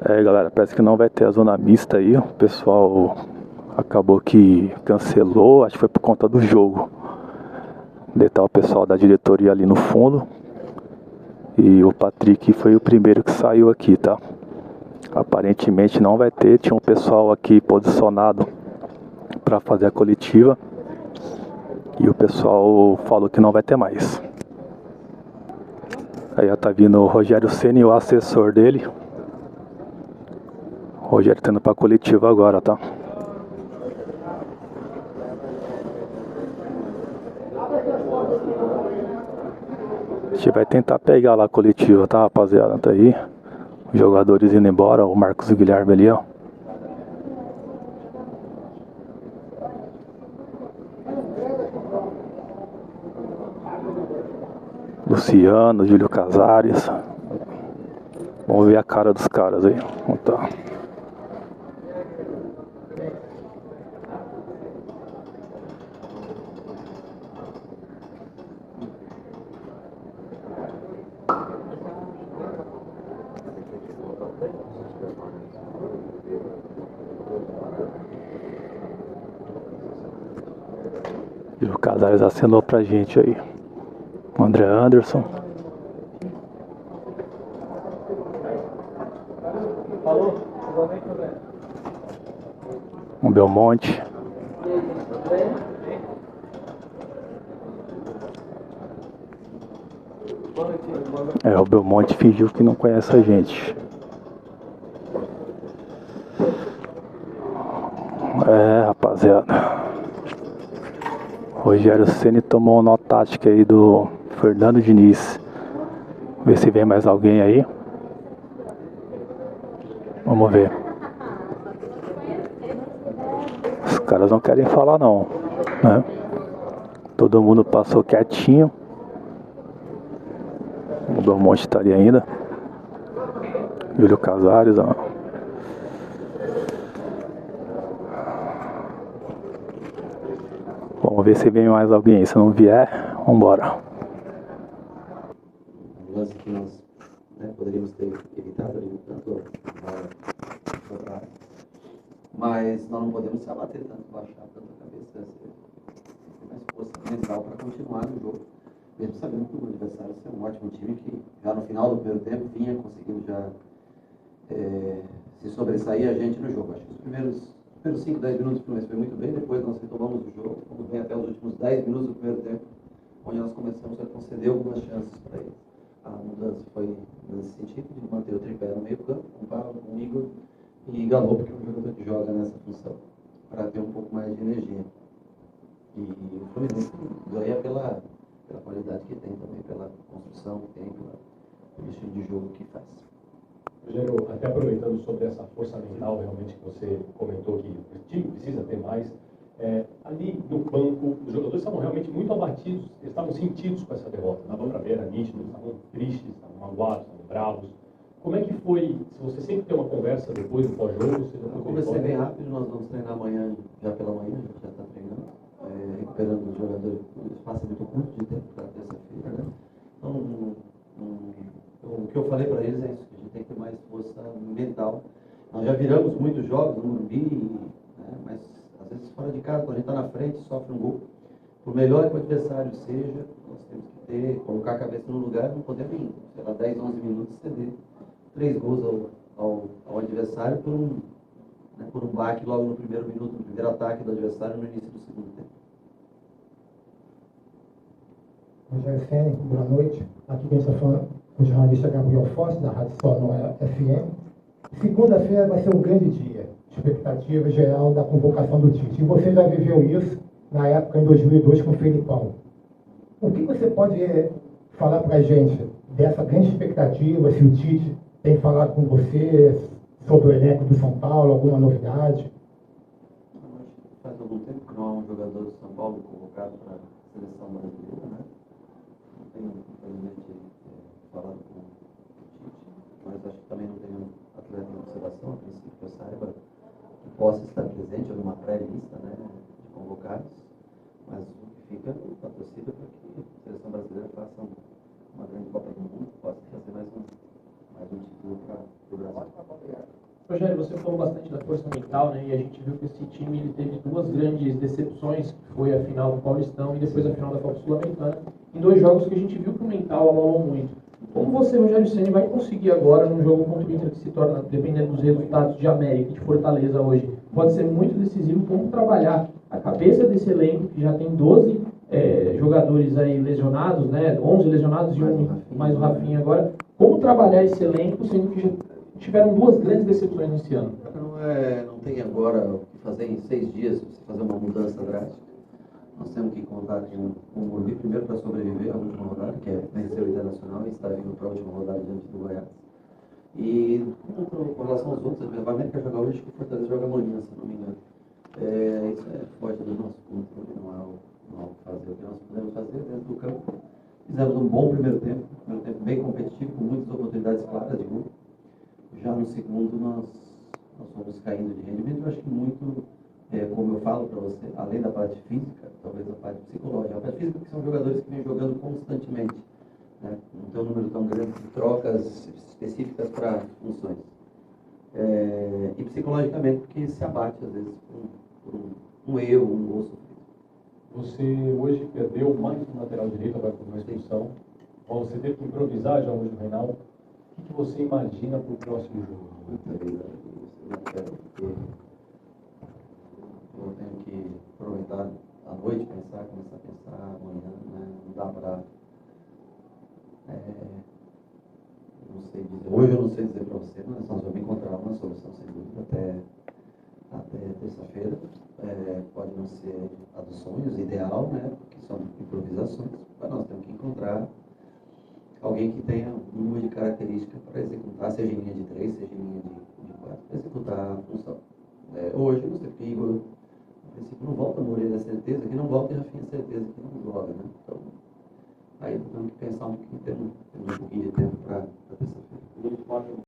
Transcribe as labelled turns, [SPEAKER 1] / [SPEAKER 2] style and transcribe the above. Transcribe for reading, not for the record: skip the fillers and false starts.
[SPEAKER 1] Galera, parece que não vai ter a zona mista aí. O pessoal acabou que cancelou, acho que foi por conta do jogo. Tá o pessoal da diretoria ali no fundo. E o Patrick foi o primeiro que saiu aqui, tá? Aparentemente não vai ter. Tinha um pessoal aqui posicionado para fazer a coletiva. E o pessoal falou que não vai ter mais. Aí já tá vindo o Rogério Ceni e o assessor dele. O Rogério tá indo pra coletiva agora, tá? A gente vai tentar pegar lá a coletiva, tá, rapaziada? Tá aí. Os jogadores indo embora. O Marcos Guilherme ali, ó. Luciano, Júlio Casares. Vamos ver a cara dos caras aí. Vamos tá. Júlio Casares acenou pra gente aí. O André Anderson. O Belmonte. O Belmonte fingiu que não conhece a gente. Rapaziada. Rogério Ceni tomou uma tática aí do Fernando Diniz. Ver se vem mais alguém aí. Vamos ver. Os caras não querem falar não, né? Todo mundo passou quietinho. O Belmonte tá ali ainda. Júlio Casares, ó. Vamos ver se vem mais alguém. Se não vier, vambora.
[SPEAKER 2] Um lance que nós poderíamos ter evitado ali tanto mas nós não podemos se abater tanto, baixar tanto a cabeça, ter mais força mental para continuar no jogo. Mesmo sabendo que o adversário é um ótimo time que já no final do primeiro tempo vinha conseguindo já se sobressair a gente no jogo. Acho que os primeiros 5, 10 minutos do Fluminense foi muito bem, depois nós retomamos o jogo, fomos bem até os últimos 10 minutos do primeiro tempo, onde nós começamos a conceder algumas chances para eles. A mudança foi nesse sentido, de manter o tripé no meio campo, com o Igor e Galopo, que é um jogador que joga nessa função, para ter um pouco mais de energia. E o Fluminense ganha pela qualidade que tem também, pela construção que tem, pelo estilo de jogo que faz.
[SPEAKER 3] Rogério, até aproveitando sobre essa força mental realmente que você comentou que o time precisa ter mais, ali no banco, os jogadores estavam realmente muito abatidos, eles estavam sentidos com essa derrota, dava para ver, era nítido, eles estavam tristes, estavam magoados, estavam bravos. Como é que foi, se você sempre tem uma conversa depois do pós-jogo?
[SPEAKER 2] Eu comecei bem rápido, nós vamos treinar amanhã, já pela manhã, a gente já está treinando, recuperando os jogadores, o espaço é muito curto de tempo para terça-feira, né? Então, o que eu falei para eles é isso, que a gente tem que ter mais força mental. Nós já viramos muitos jogos no Morumbi, né? Mas às vezes fora de casa, quando a gente está na frente, sofre um gol. Por melhor que o adversário seja, nós temos que colocar a cabeça no lugar, não podemos, sei lá, 10, 11 minutos ceder 3 gols ao adversário por um baque logo no primeiro minuto, no primeiro ataque do adversário no início do segundo tempo.
[SPEAKER 4] Rogério Ceni, boa noite. Aqui quem está falando o jornalista Gabriel Fonte, da Rádio Sonora FM. Segunda-feira vai ser um grande dia, expectativa geral da convocação do Tite. E você já viveu isso na época, em 2002, com o Felipão. O que você pode falar para a gente dessa grande expectativa, se o Tite tem falado com você sobre o elenco do São Paulo, alguma novidade?
[SPEAKER 2] Faz algum tempo que não há um jogador do São Paulo convocado para a seleção brasileira, né? Não tenho, infelizmente, falado com o Tite, mas acho que também não tenho atleta em observação, a princípio que eu saiba, que possa estar presente ou numa pré-lista, né, de convocados, mas o que fica a torcida para que a seleção brasileira faça uma grande Copa do Mundo, possa trazer mais um título para o Brasil.
[SPEAKER 5] Rogério, você falou bastante da força mental, né? E a gente viu que esse time ele teve duas grandes decepções, que foi a final do Paulistão e depois a final da Copa Sul-Americana, em dois jogos que a gente viu que o mental abalou muito. Como você, Rogério Ceni, vai conseguir agora, num jogo contra o Inter, que se torna, dependendo dos resultados de América e de Fortaleza hoje, pode ser muito decisivo, como trabalhar a cabeça desse elenco, que já tem 12 jogadores aí lesionados, né? 11 lesionados e mais o Rafinha agora. Como trabalhar esse elenco, sendo que já tiveram duas grandes decepções nesse ano?
[SPEAKER 2] Não tem agora o que fazer em 6 dias, você fazer uma mudança drástica. Nós temos que contar com o Morumbi primeiro para sobreviver à última rodada, que é vencer o Internacional e estar vindo para a última rodada diante do Goiás. E com relação aos outros, a América joga hoje, que o Fortaleza joga amanhã, se não me engano. Isso é forte do nosso controle, não é o que fazer. O que nós podemos fazer dentro do campo. Fizemos um bom primeiro tempo bem competitivo, com muitas oportunidades claras de gol. Já no segundo, nós fomos caindo de rendimento. Eu acho que muito, como eu falo para você, além da parte física, talvez a parte psicológica. A parte física, que são jogadores que vêm jogando constantemente, né? Não tem um número tão grande de trocas específicas para funções. E psicologicamente, porque se abate, às vezes, por um erro, um gol sofrido.
[SPEAKER 3] Você hoje perdeu mais um lateral direito, agora por uma expulsão. Você teve que improvisar já hoje no Reinaldo. O que você imagina para o próximo jogo?
[SPEAKER 2] Eu tenho que aproveitar a noite, começar a pensar amanhã, né? Não dá para... não sei dizer. Hoje eu não sei dizer para você, mas nós vamos encontrar uma solução, sem dúvida, até terça-feira. Pode não ser a dos sonhos, ideal, né? Porque são improvisações, mas nós temos que encontrar alguém que tenha um número de características para executar, seja em linha de 3, seja em linha de 4, para executar a função. Hoje, não sei porque Igor, no princípio, não volta, Moreira é certeza que não volta e Rafinha é certeza que não joga, né? Então, aí temos que pensar um pouquinho, temos um pouquinho de tempo para terça-feira.